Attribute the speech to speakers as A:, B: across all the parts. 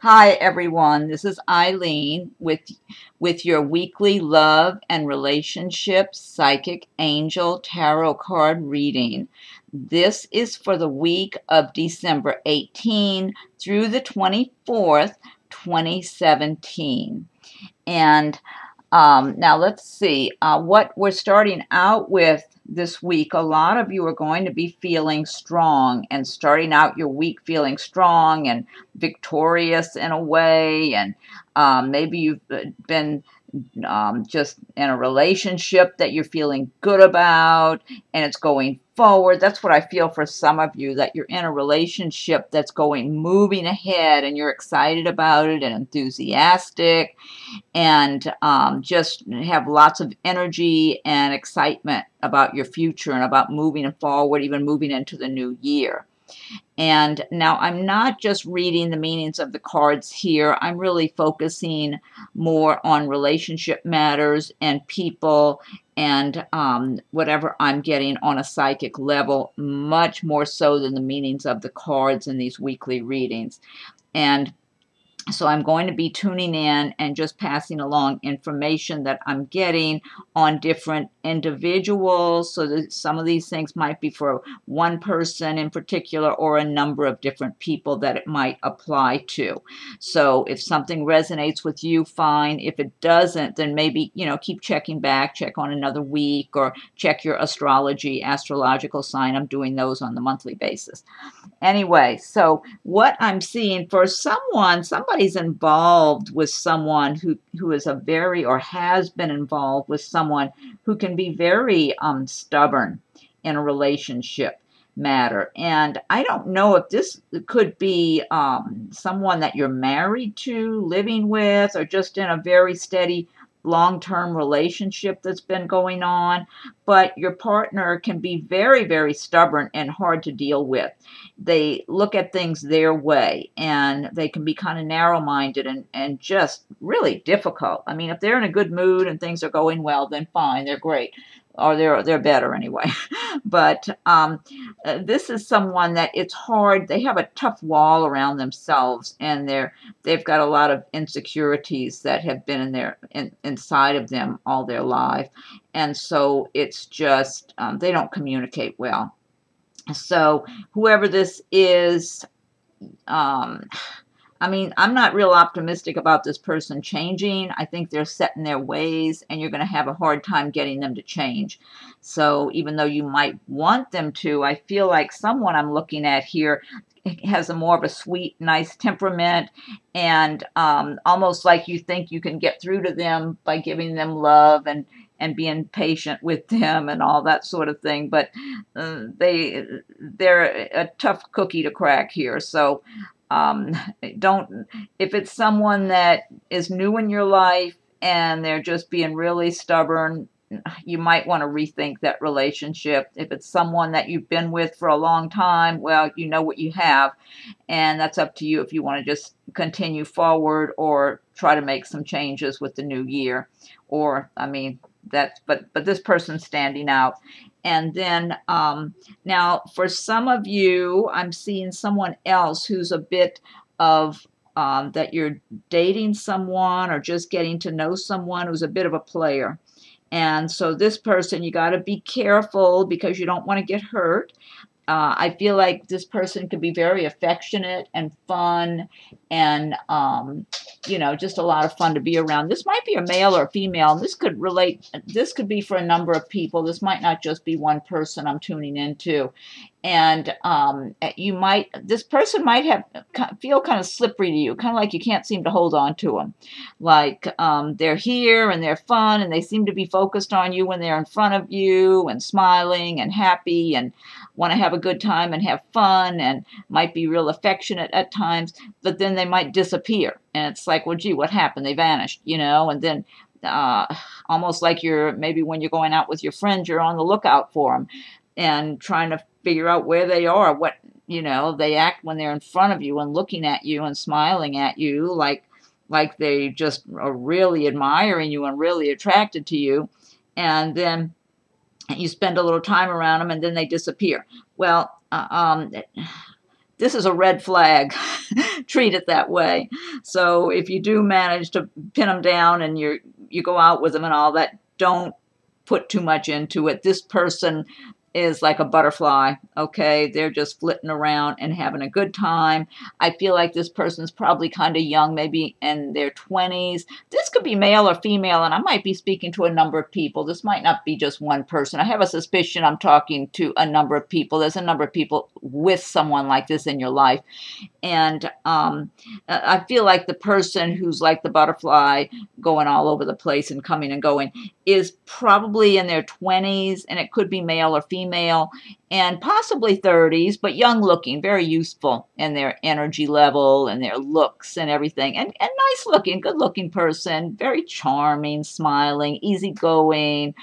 A: Hi everyone, this is Eileen with your weekly love and relationship psychic angel tarot card reading. This is for the week of December 18 through the 24th, 2017. And now let's see what we're starting out with this week. A lot of you are going to be feeling strong and starting out your week feeling strong and victorious in a way. And maybe you've been just in a relationship that you're feeling good about and it's going forward. That's what I feel for some of you, that you're in a relationship that's moving ahead and you're excited about it and enthusiastic and just have lots of energy and excitement about your future and about moving forward, even moving into the new year. And now I'm not just reading the meanings of the cards here. I'm really focusing more on relationship matters and people and whatever I'm getting on a psychic level, much more so than the meanings of the cards in these weekly readings. And so I'm going to be tuning in and just passing along information that I'm getting on different individuals. So that some of these things might be for one person in particular or a number of different people that it might apply to. So if something resonates with you, fine. If it doesn't, then maybe, keep checking back, check on another week, or check your astrological sign. I'm doing those on the monthly basis. Anyway, so what I'm seeing for somebody's involved with someone who is a very, or has been involved with someone who can be very stubborn in a relationship matter. And I don't know if this could be someone that you're married to, living with, or just in a very steady long-term relationship that's been going on, but your partner can be very, very stubborn and hard to deal with. They look at things their way, and they can be kind of narrow-minded and just really difficult. I mean, if they're in a good mood and things are going well, then fine, they're great, or they're better anyway. But this is someone that it's hard. They have a tough wall around themselves, and they've got a lot of insecurities that have been inside of them all their life, and so it's just they don't communicate well. So whoever this is, I mean, I'm not real optimistic about this person changing. I think they're set in their ways, and you're going to have a hard time getting them to change. So even though you might want them to, I feel like someone I'm looking at here has a more of a sweet, nice temperament, and almost like you think you can get through to them by giving them love and being patient with them and all that sort of thing. But they're a tough cookie to crack here. So don't, if it's someone that is new in your life and they're just being really stubborn, you might want to rethink that relationship. If it's someone that you've been with for a long time, well, you know what you have, and that's up to you if you want to just continue forward or try to make some changes with the new year. Or, I mean, but this person's standing out. And then now for some of you, I'm seeing someone else who's a bit of that you're dating someone or just getting to know someone who's a bit of a player. And so this person, you got to be careful because you don't want to get hurt. I feel like this person could be very affectionate and fun and, just a lot of fun to be around. This might be a male or a female. And this could be for a number of people. This might not just be one person I'm tuning into. And this person might feel kind of slippery to you, kind of like you can't seem to hold on to them. Like they're here and they're fun and they seem to be focused on you when they're in front of you and smiling and happy and want to have a good time and have fun and might be real affectionate at times, but then they might disappear. And it's like, well, gee, what happened? They vanished, and then almost like maybe when you're going out with your friends, you're on the lookout for them and trying to figure out where they are, what, they act when they're in front of you and looking at you and smiling at you like they just are really admiring you and really attracted to you. And then you spend a little time around them and then they disappear. Well, this is a red flag. Treat it that way. So if you do manage to pin them down and you go out with them and all that, don't put too much into it. This person is like a butterfly, okay? They're just flitting around and having a good time. I feel like this person's probably kind of young, maybe in their 20s. This could be male or female, and I might be speaking to a number of people. This might not be just one person. I have a suspicion I'm talking to a number of people. There's a number of people with someone like this in your life. And I feel like the person who's like the butterfly going all over the place and coming and going is probably in their 20s, and it could be male or female, and possibly 30s, but young looking, very useful in their energy level and their looks and everything. And nice looking, good looking person, very charming, smiling, easygoing.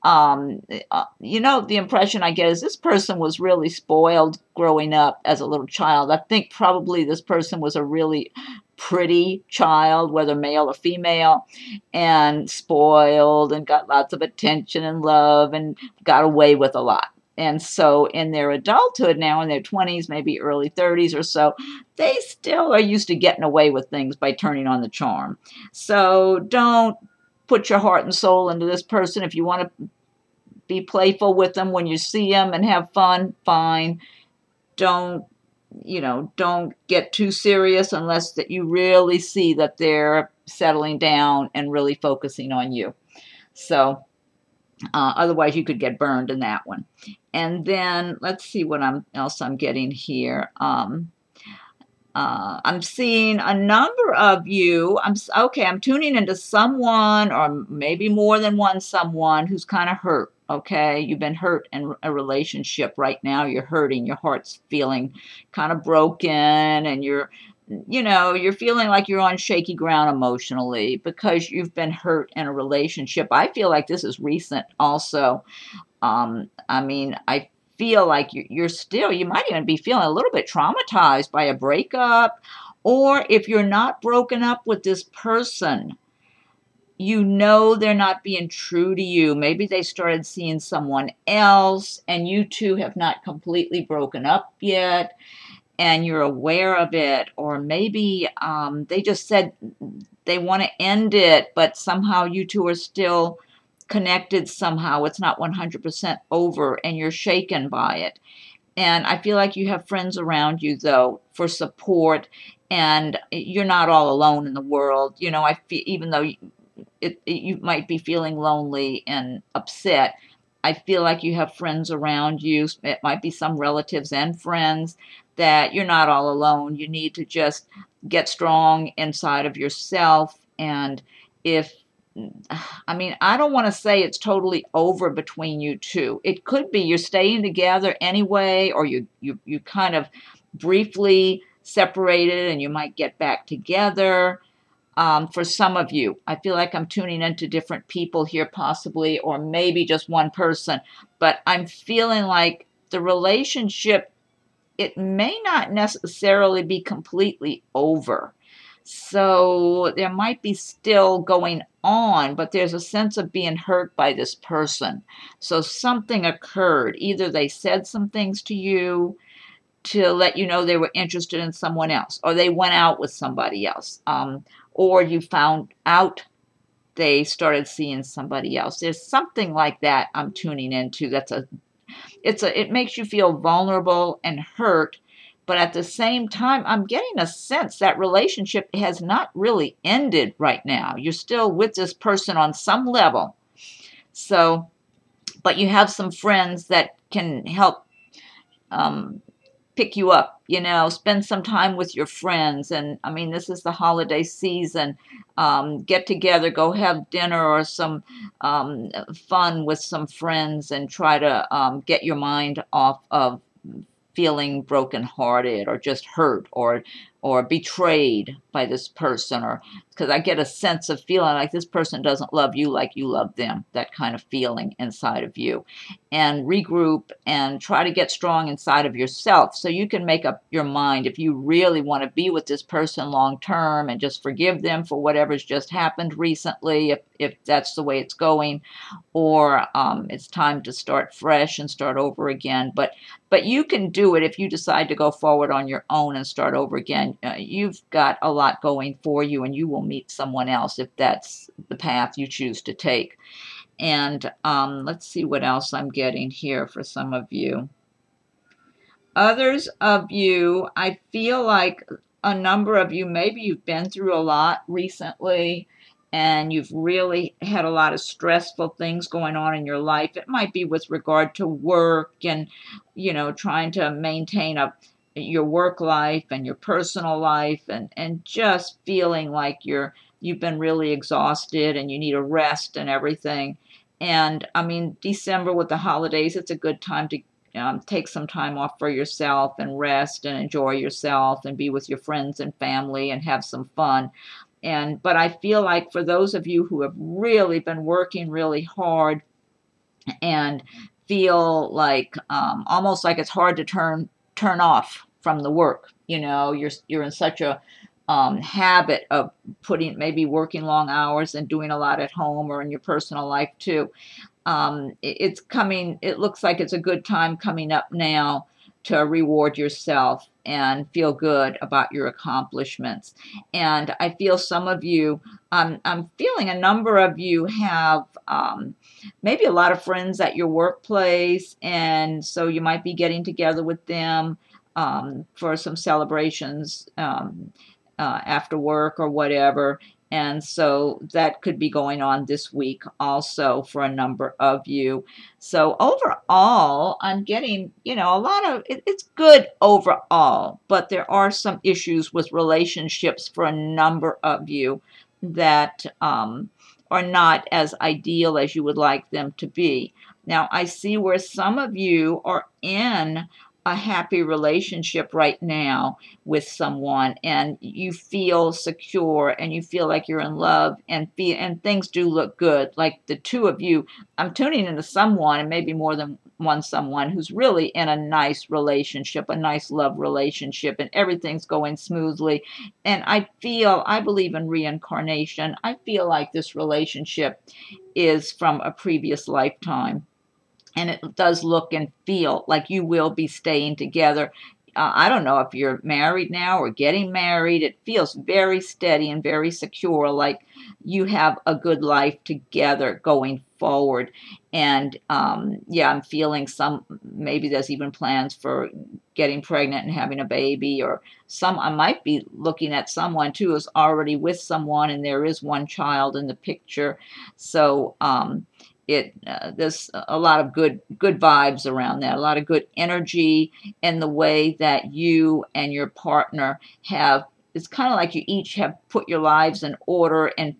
A: The impression I get is this person was really spoiled growing up as a little child. I think probably this person was a really pretty child, whether male or female, and spoiled and got lots of attention and love and got away with a lot. And so in their adulthood now, in their 20s, maybe early 30s or so, they still are used to getting away with things by turning on the charm. So don't put your heart and soul into this person. If you want to be playful with them when you see them and have fun, fine. Don't get too serious unless that you really see that they're settling down and really focusing on you. So otherwise you could get burned in that one. And then let's see what else I'm getting here. I'm seeing a number of you. I'm tuning into someone, or maybe more than one someone, who's kind of hurt. Okay, you've been hurt in a relationship right now. You're hurting. Your heart's feeling kind of broken, and you're feeling like you're on shaky ground emotionally because you've been hurt in a relationship. I feel like this is recent also. I feel like you might even be feeling a little bit traumatized by a breakup, or if you're not broken up with this person, they're not being true to you. Maybe they started seeing someone else and you two have not completely broken up yet and you're aware of it. Or maybe they just said they want to end it, but somehow you two are still connected somehow. It's not 100% over and you're shaken by it. And I feel like you have friends around you, though, for support, and you're not all alone in the world. I feel, even though you might be feeling lonely and upset, I feel like you have friends around you. It might be some relatives and friends, that you're not all alone. You need to just get strong inside of yourself. And I don't want to say it's totally over between you two. It could be you're staying together anyway, or you kind of briefly separated and you might get back together. For some of you, I feel like I'm tuning into different people here possibly, or maybe just one person, but I'm feeling like the relationship, it may not necessarily be completely over. So there might be still going on, but there's a sense of being hurt by this person. So something occurred. Either they said some things to you to let you know they were interested in someone else, or they went out with somebody else, or you found out they started seeing somebody else. There's something like that I'm tuning into. It makes you feel vulnerable and hurt, but at the same time, I'm getting a sense that relationship has not really ended right now. You're still with this person on some level. So, but you have some friends that can help pick you up, spend some time with your friends. And this is the holiday season. Get together, go have dinner or some fun with some friends, and try to get your mind off of feeling brokenhearted or just hurt or betrayed by this person, or because I get a sense of feeling like this person doesn't love you like you love them, that kind of feeling inside of you. And regroup and try to get strong inside of yourself so you can make up your mind if you really want to be with this person long term and just forgive them for whatever's just happened recently, if that's the way it's going, or it's time to start fresh and start over again. But but you can do it if you decide to go forward on your own and start over again. You've got a lot going for you, and you will meet someone else if that's the path you choose to take. And let's see what else I'm getting here for some of you. Others of you, I feel like a number of you, maybe you've been through a lot recently and you've really had a lot of stressful things going on in your life. It might be with regard to work and, trying to maintain your work life and your personal life, and just feeling like you've been really exhausted and you need a rest and everything. And I mean, December with the holidays, it's a good time to take some time off for yourself and rest and enjoy yourself and be with your friends and family and have some fun. But I feel like for those of you who have really been working really hard and feel like almost like it's hard to turn off from the work, you're in such a habit of maybe working long hours and doing a lot at home or in your personal life too. It looks like it's a good time coming up now to reward yourself and feel good about your accomplishments. And I feel some of you, I'm feeling a number of you have maybe a lot of friends at your workplace, and so you might be getting together with them for some celebrations after work or whatever. And so that could be going on this week also for a number of you. So overall, I'm getting, a lot of, it's good overall, but there are some issues with relationships for a number of you that are not as ideal as you would like them to be. Now, I see where some of you are in a happy relationship right now with someone, and you feel secure and you feel like you're in love, and things do look good. Like the two of you, I'm tuning into someone, and maybe more than one someone, who's really in a nice relationship, a nice love relationship, and everything's going smoothly. And I believe in reincarnation. I feel like this relationship is from a previous lifetime. And it does look and feel like you will be staying together. I don't know if you're married now or getting married. It feels very steady and very secure, like you have a good life together going forward. And yeah, I'm feeling maybe there's even plans for getting pregnant and having a baby, or I might be looking at someone too who's already with someone, and there is one child in the picture. So there's a lot of good vibes around that, a lot of good energy in the way that you and your partner have. It's kind of like you each have put your lives in order, and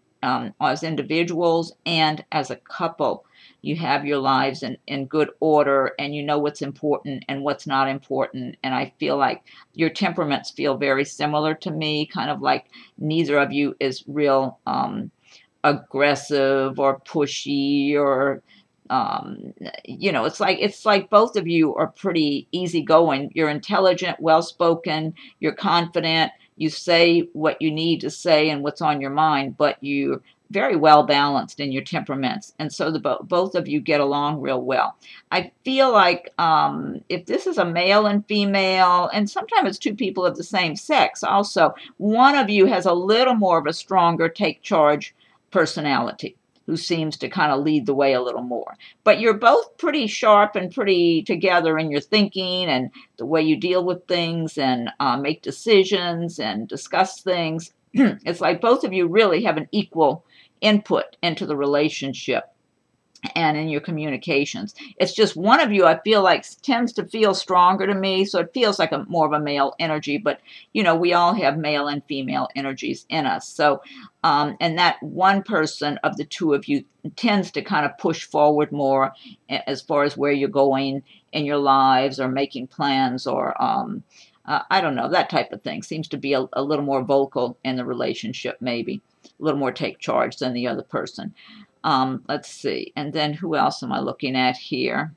A: as individuals and as a couple, you have your lives in good order, and you know what's important and what's not important. And I feel like your temperaments feel very similar to me, kind of like neither of you is real aggressive or pushy, or it's like both of you are pretty easygoing. You're intelligent, well-spoken, you're confident, you say what you need to say and what's on your mind, but you're very well balanced in your temperaments, and so both of you get along real well. I feel like if this is a male and female, and sometimes it's two people of the same sex also, one of you has a little more of a stronger take charge personality, who seems to kind of lead the way a little more. But you're both pretty sharp and pretty together in your thinking and the way you deal with things and make decisions and discuss things. It's like both of you really have an equal input into the relationship and in your communications. It's just one of you, I feel like, tends to feel stronger to me, so it feels like more of a male energy, but we all have male and female energies in us. So and that one person of the two of you tends to kind of push forward more as far as where you're going in your lives, or making plans, or I don't know, that type of thing seems to be a little more vocal in the relationship, maybe a little more take charge than the other person. Let's see. And then who else am I looking at here?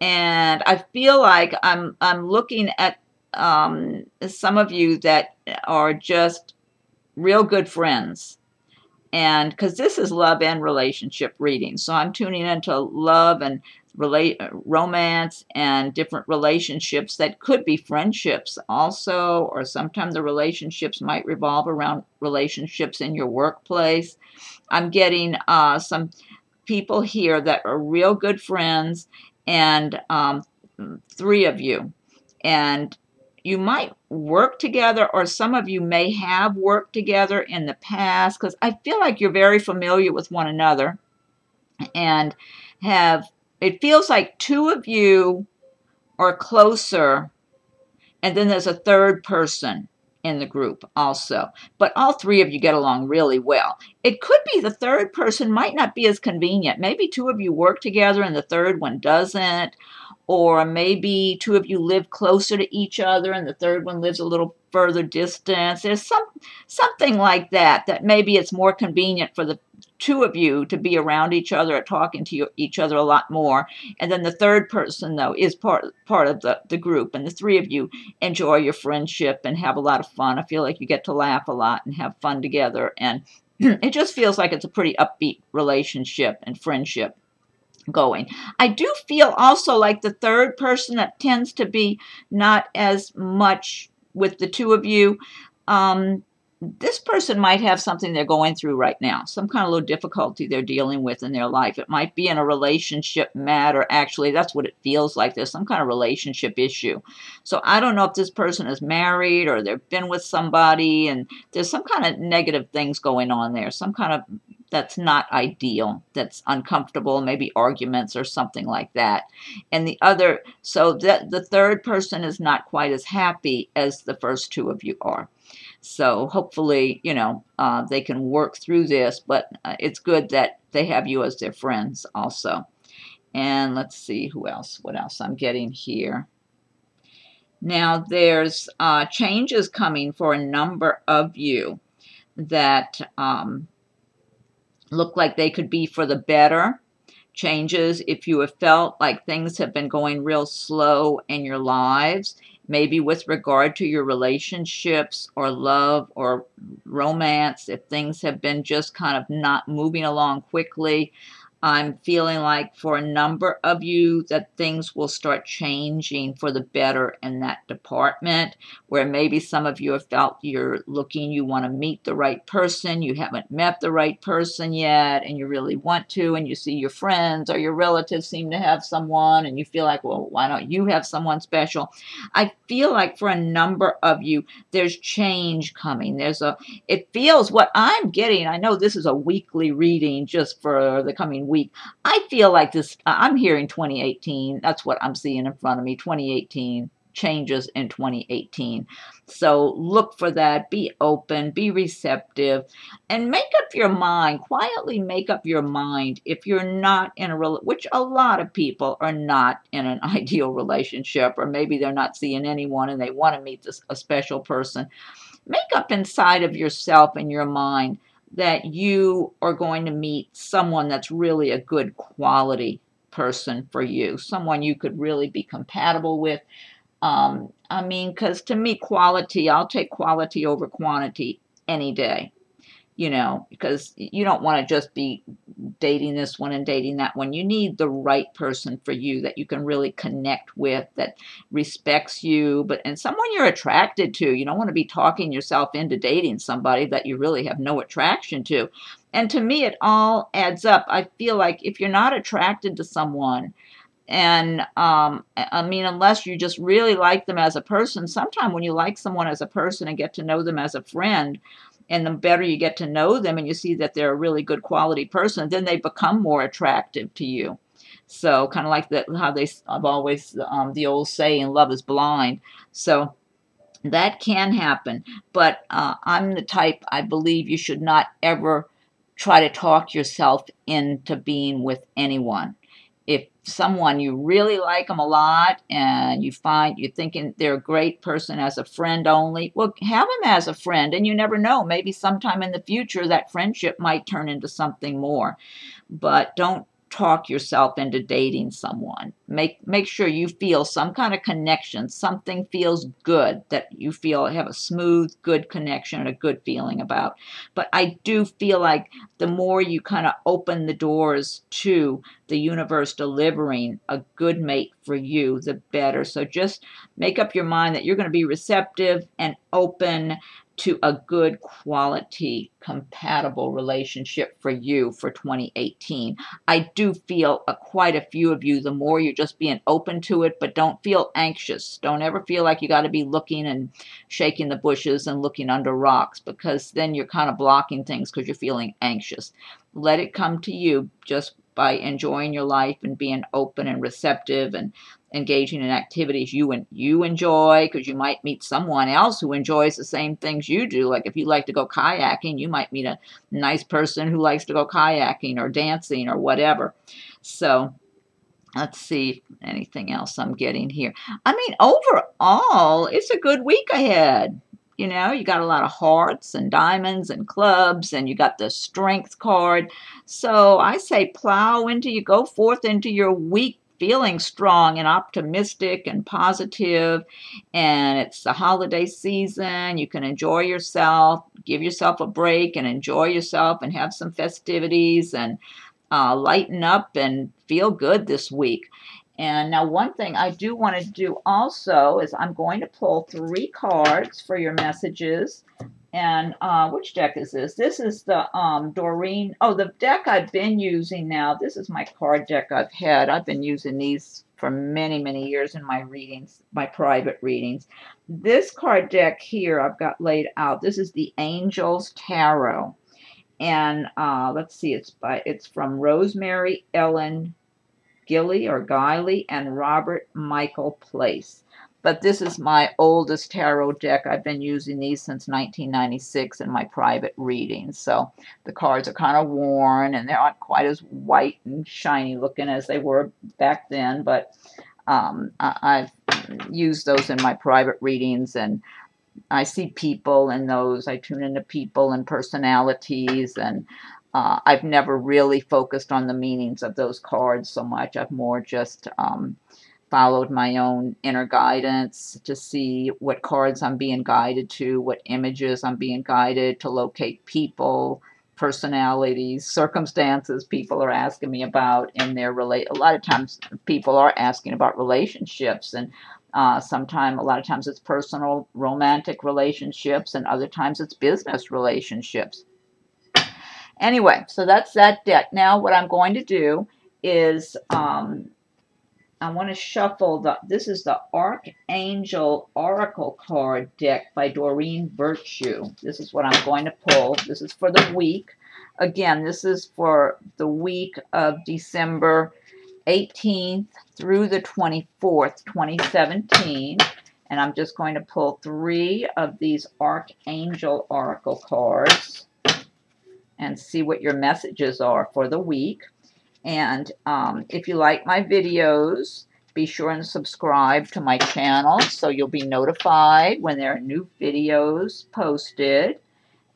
A: And I feel like I'm looking at some of you that are just real good friends. And because this is love and relationship reading, so I'm tuning into love and romance and different relationships that could be friendships also, or sometimes the relationships might revolve around relationships in your workplace. I'm getting some people here that are real good friends, and three of you. And you might work together, or some of you may have worked together in the past, because I feel like you're very familiar with one another and have, it feels like two of you are closer, and then there's a third person in the group also. But all three of you get along really well. It could be the third person might not be as convenient. Maybe two of you work together and the third one doesn't. Or maybe two of you live closer to each other and the third one lives a little further distance. There's something like that, that maybe it's more convenient for the two of you to be around each other or talking to each other a lot more. And then the third person, though, is part of the group. And the three of you enjoy your friendship and have a lot of fun. I feel like you get to laugh a lot and have fun together. And it just feels like it's a pretty upbeat relationship and friendship going. I do feel also like the third person that tends to be not as much with the two of you. This person might have something they're going through right now, some kind of little difficulty they're dealing with in their life. It might be in a relationship matter. Actually, that's what it feels like. There's some kind of relationship issue. So I don't know if this person is married or they've been with somebody and there's some kind of negative things going on there, some kind of that's not ideal, that's uncomfortable, maybe arguments or something like that. And the other, so that the third person is not quite as happy as the first two of you are. So hopefully, you know, they can work through this, but it's good that they have you as their friends also. And let's see who else, what else I'm getting here. Now there's changes coming for a number of you that look like they could be for the better. Changes if you have felt like things have been going real slow in your lives, maybe with regard to your relationships or love or romance, if things have been just kind of not moving along quickly. I'm feeling like for a number of you that things will start changing for the better in that department, where maybe some of you have felt you're looking, you want to meet the right person, you haven't met the right person yet, and you really want to, and you see your friends or your relatives seem to have someone, and you feel like, well, why don't you have someone special? I feel like for a number of you, there's change coming. It feels what I'm getting, I know this is a weekly reading just for the coming week. I feel like this, I'm hearing 2018. That's what I'm seeing in front of me, 2018, changes in 2018. So look for that. Be open, be receptive, and make up your mind, quietly make up your mind if you're not in which a lot of people are not in an ideal relationship, or maybe they're not seeing anyone and they want to meet a special person. Make up inside of yourself and your mind that you are going to meet someone that's really a good quality person for you, someone you could really be compatible with. I mean, because to me, quality, I'll take quality over quantity any day, you know, because you don't want to just be dating this one and dating that one. You need the right person for you that you can really connect with, that respects you, and someone you're attracted to. You don't want to be talking yourself into dating somebody that you really have no attraction to. And to me, it all adds up. I feel like if you're not attracted to someone, and I mean, unless you just really like them as a person, sometimes when you like someone as a person and get to know them as a friend, and the better you get to know them and you see that they're a really good quality person, then they become more attractive to you. So kind of like I've always, the old saying, love is blind. So that can happen. But I'm the type, I believe you should not ever try to talk yourself into being with anyone. If someone, you really like them a lot and you're thinking they're a great person as a friend only, well, have them as a friend, and you never know. Maybe sometime in the future that friendship might turn into something more. But don't talk yourself into dating someone. Make sure you feel some kind of connection. Something feels good, that you feel have a smooth, good connection and a good feeling about. But I do feel like the more you kind of open the doors to the universe delivering a good mate for you, the better. So just make up your mind that you're going to be receptive and open to a good quality, compatible relationship for you for 2018. I do feel quite a few of you, the more you're just being open to it, but don't feel anxious. Don't ever feel like you got to be looking and shaking the bushes and looking under rocks, because then you're kind of blocking things because you're feeling anxious. Let it come to you just by enjoying your life and being open and receptive and engaging in activities you enjoy, because you might meet someone else who enjoys the same things you do. Like if you like to go kayaking, you might meet a nice person who likes to go kayaking or dancing or whatever. So let's see anything else I'm getting here. I mean, overall, it's a good week ahead. You know, you got a lot of hearts and diamonds and clubs, and you got the strength card. So I say go forth into your week feeling strong and optimistic and positive, and it's the holiday season. You can enjoy yourself, give yourself a break and enjoy yourself and have some festivities and lighten up and feel good this week. And now one thing I do want to do also is I'm going to pull 3 cards for your messages. And which deck is this? This is the Doreen. Oh, the deck I've been using now. This is my card deck I've been using these for many, many years in my readings, my private readings. This card deck here I've got laid out. This is the Angels Tarot. And let's see, it's from Rosemary, Ellen, Guiley, and Robert Michael Place. But this is my oldest tarot deck. I've been using these since 1996 in my private readings. So the cards are kind of worn and they're not quite as white and shiny looking as they were back then. But I've used those in my private readings, and I see people in those. I tune into people and personalities, and I've never really focused on the meanings of those cards so much. I've more just followed my own inner guidance to see what cards I'm being guided to, what images I'm being guided to locate people, personalities, circumstances people are asking me about in their a lot of times people are asking about relationships, and a lot of times it's personal romantic relationships, and other times it's business relationships. Anyway, so that's that deck. Now what I'm going to do is I want to shuffle this is the Archangel Oracle card deck by Doreen Virtue. This is what I'm going to pull. This is for the week. Again, this is for the week of December 18th through the 24th, 2017. And I'm just going to pull 3 of these Archangel Oracle cards and see what your messages are for the week. And if you like my videos, be sure and subscribe to my channel so you'll be notified when there are new videos posted.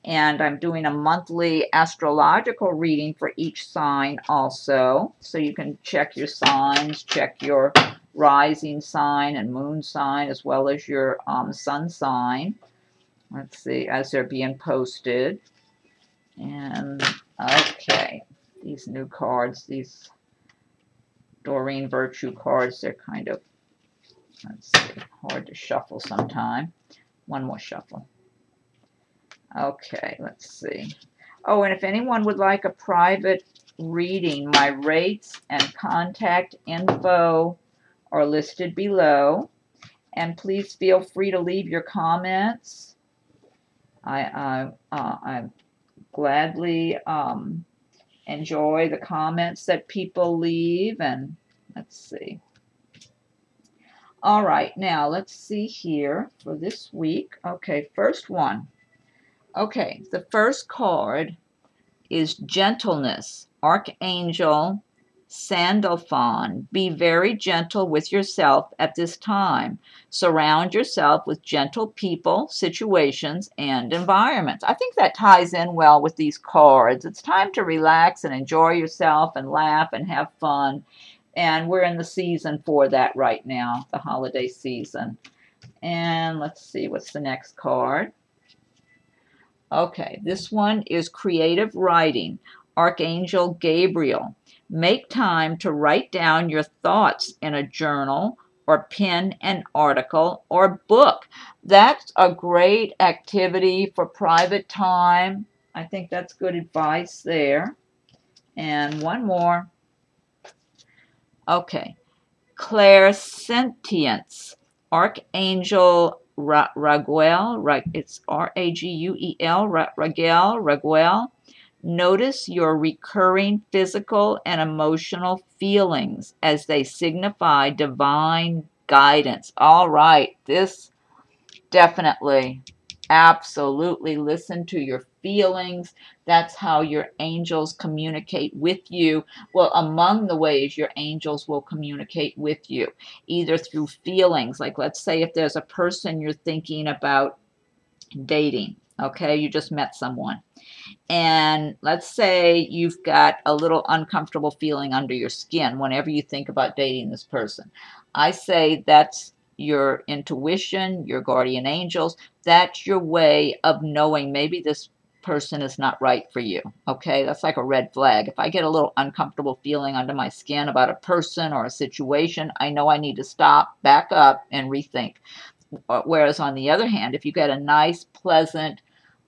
A: And I'm doing a monthly astrological reading for each sign also. So you can check your signs, check your rising sign and moon sign, as well as your sun sign. Let's see, as they're being posted. And okay, these new cards, these Doreen Virtue cards, they're kind of, let's see, hard to shuffle sometime. One more shuffle. Okay, let's see. Oh, and if anyone would like a private reading, my rates and contact info are listed below. And please feel free to leave your comments. I gladly enjoy the comments that people leave. And let's see. All right, now let's see here for this week. Okay, first one. Okay, the first card is Gentleness, Archangel Sandalphon, be very gentle with yourself at this time. Surround yourself with gentle people, situations, and environments. I think that ties in well with these cards. It's time to relax and enjoy yourself and laugh and have fun. And we're in the season for that right now, the holiday season. And let's see, what's the next card? Okay, this one is creative writing. Archangel Gabriel. Make time to write down your thoughts in a journal or pen an article or book. That's a great activity for private time. I think that's good advice there. And one more. Okay, clairsentience. Archangel Raguel, it's Raguel, Raguel. Notice your recurring physical and emotional feelings as they signify divine guidance. All right, this definitely, absolutely listen to your feelings. That's how your angels communicate with you. Well, among the ways your angels will communicate with you, either through feelings, like let's say if there's a person you're thinking about dating, okay, you just met someone. And let's say you've got a little uncomfortable feeling under your skin whenever you think about dating this person. I say that's your intuition, your guardian angels. That's your way of knowing maybe this person is not right for you. Okay, that's like a red flag. If I get a little uncomfortable feeling under my skin about a person or a situation, I know I need to stop, back up, and rethink. Whereas on the other hand, if you get a nice, pleasant,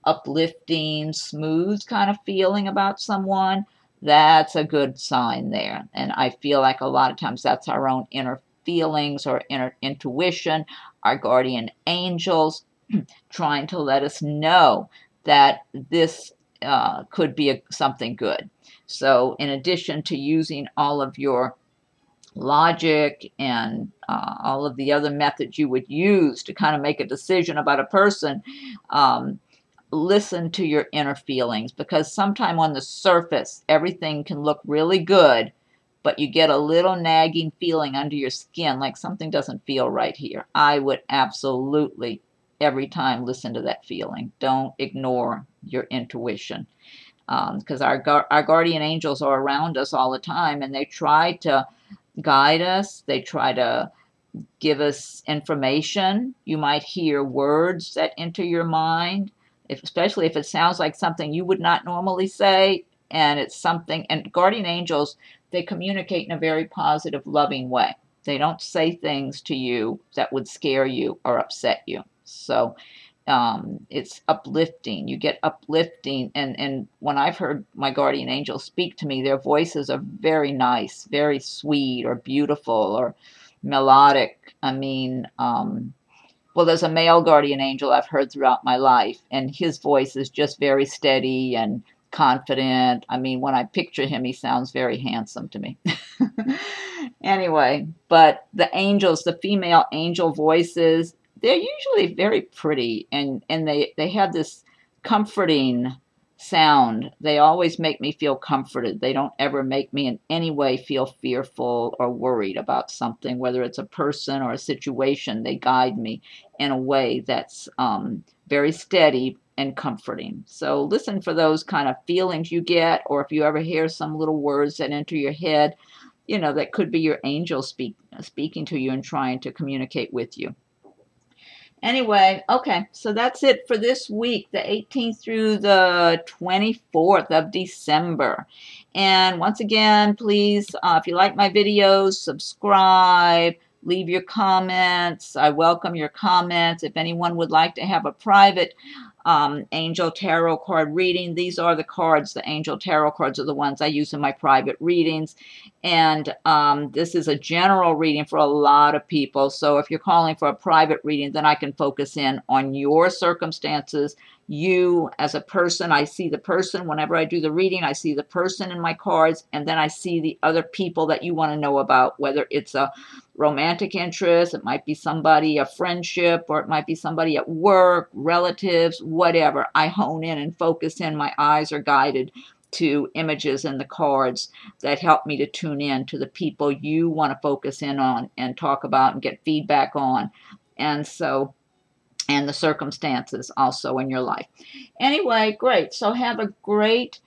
A: uplifting, smooth kind of feeling about someone, that's a good sign there. And I feel like a lot of times that's our own inner feelings or inner intuition, our guardian angels trying to let us know that this could be something good. So in addition to using all of your logic and all of the other methods you would use to kind of make a decision about a person, listen to your inner feelings, because sometime on the surface everything can look really good, but you get a little nagging feeling under your skin like something doesn't feel right here. I would absolutely every time listen to that feeling. Don't ignore your intuition, because our guardian angels are around us all the time, and they try to guide us. They try to give us information. You might hear words that enter your mind, especially if it sounds like something you would not normally say, and it's something, and guardian angels, they communicate in a very positive, loving way. They don't say things to you that would scare you or upset you. So it's uplifting. You get uplifting, and when I've heard my guardian angels speak to me, their voices are very nice, very sweet or beautiful or melodic. I mean, well, there's a male guardian angel I've heard throughout my life, and his voice is just very steady and confident. I mean, when I picture him, he sounds very handsome to me. Anyway, but the angels, the female angel voices, they're usually very pretty, and they have this comforting sound. They always make me feel comforted. They don't ever make me in any way feel fearful or worried about something, whether it's a person or a situation. They guide me in a way that's very steady and comforting. So listen for those kind of feelings you get, or if you ever hear some little words that enter your head, you know, that could be your angel speaking to you and trying to communicate with you. Anyway, okay, so that's it for this week, the 18th through the 24th of December. And once again, please, if you like my videos, subscribe, leave your comments. I welcome your comments. If anyone would like to have a private angel tarot card reading, these are the cards. The angel tarot cards are the ones I use in my private readings. And this is a general reading for a lot of people. So if you're calling for a private reading, then I can focus in on your circumstances. You as a person, I see the person. Whenever I do the reading, I see the person in my cards, and then I see the other people that you want to know about, whether it's a romantic interest, it might be somebody, a friendship, or it might be somebody at work, relatives, whatever. I hone in and focus in. My eyes are guided to images in the cards that help me to tune in to the people you want to focus in on and talk about and get feedback on. And so, and the circumstances also in your life. Anyway, great. So have a great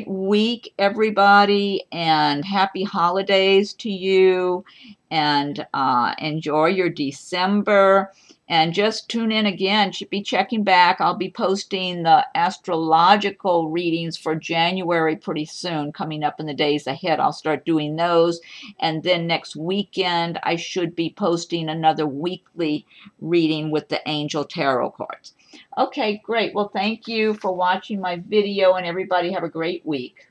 A: week, everybody, and happy holidays to you, and enjoy your December. And just tune in again. Should be checking back. I'll be posting the astrological readings for January pretty soon, coming up in the days ahead. I'll start doing those. And then next weekend, I should be posting another weekly reading with the Angel Tarot cards. Okay, great. Well, thank you for watching my video, and everybody have a great week.